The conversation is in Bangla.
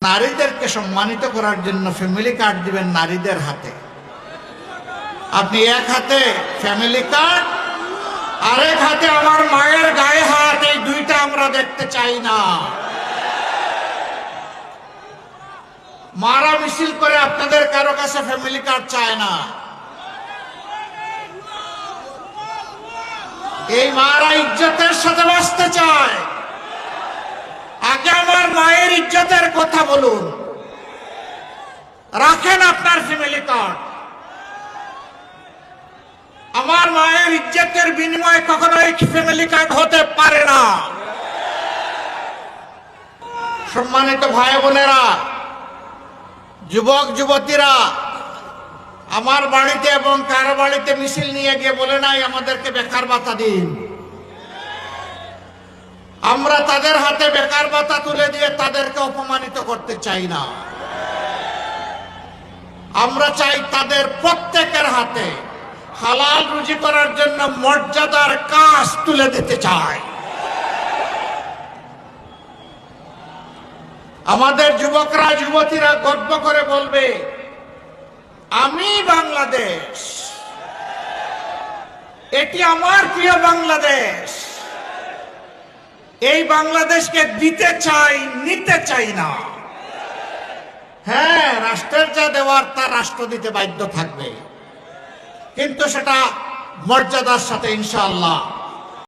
নারীদেরকে সম্মানিত করার জন্য ফ্যামিলি কার্ড দিবেন নারীদের হাতে। আপনি এক হাতে ফ্যামিলি কার্ড, আরেক হাতে আমার মায়ের গায়ে হাত, এই দুইটা আমরা দেখতে চাই না। মারা মিছিল করে আপনাদের কারো কাছে ফ্যামিলি কার্ড চায় না। এই মারা ইজ্জতের সাথে বাঁচতে চায়। আগে আমার মায়ের ইজ্জতের কথা বলুন, রাখেন আপনার ফ্যামিলি কার্ড। আমার মায়ের ইজ্জতের বিনিময়ে কখনোই ফ্যামিলি কার্ড হতে পারে না। সম্মানিত ভাই বোনেরা, যুবক যুবতীরা, আমার বাড়িতে এবং কারো বাড়িতে মিছিল নিয়ে গিয়ে বলে নাই আমাদেরকে বেকার ভাতা দিন। আমরা তাদের হাতে বেকার ভাতা তুলে দিয়ে তাদেরকে অপমানিত করতে চাই না। আমরা চাই তাদের প্রত্যেকের হাতে হালাল রুজি করার জন্য মর্যাদার কাজ তুলে দিতে চাই। আমাদের যুবকরা যুবতীরা গর্ব করে বলবে, আমি বাংলাদেশ, এটি আমার প্রিয় বাংলাদেশ। এই বাংলাদেশকে দিতে চাই, নিতে চাই না। হ্যাঁ, রাষ্ট্রের যা দেওয়ার তা রাষ্ট্র দিতে বাধ্য থাকবে, কিন্তু সেটা মর্যাদার সাথে ইনশাআল্লাহ।